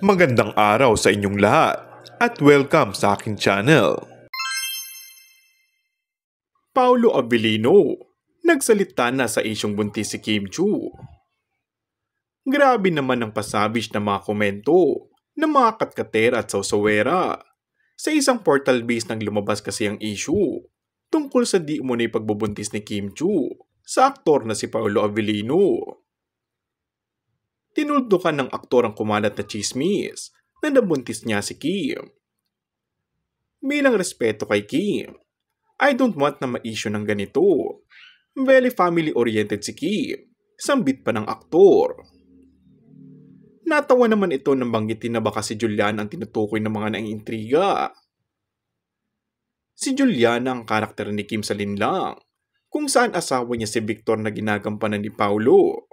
Magandang araw sa inyong lahat at welcome sa aking channel. Paolo Abilino, nagsalita na sa isyong buntis si Kim Chiu. Grabe naman ang pasabish na mga komento ng mga katkatera at sausawera. Sa isang portal base nang lumabas kasi ang issue tungkol sa di umunay pagbubuntis ni Kim Chiu sa aktor na si Paolo Abilino. Tinuldukan ng aktor ang kumalat na chismis na nabuntis niya si Kim. Bilang respeto kay Kim, I don't want na ma-issue ng ganito. Very family-oriented si Kim, sambit pa ng aktor. Natawa naman ito nang banggitin na baka si Juliana ang tinutukoy ng mga naiintriga. Si Juliana ang karakter ni Kim sa linlang, kung saan asawa niya si Victor na ginagampanan ni Paolo.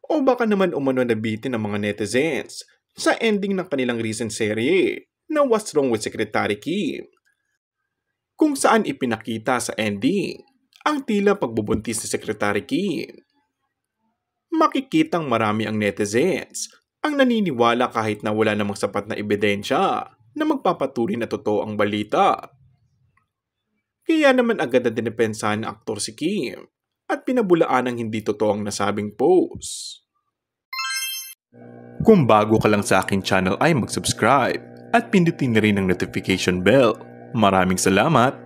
O baka naman umano nabitin ng mga netizens sa ending ng kanilang recent serye na What's Wrong with Secretary Kim, kung saan ipinakita sa ending ang tila pagbubuntis ni Secretary Kim. Makikitang marami ang netizens ang naniniwala kahit na wala namang sapat na ebidensya na magpapatuloy na totoo ang balita. Kaya naman agad na dinepensahan ng aktor si Kim at pinabulaan ng hindi totoo ang nasabing post. Kung bago ka lang sa aking channel ay mag-subscribe at pindutin na rin ang notification bell. Maraming salamat!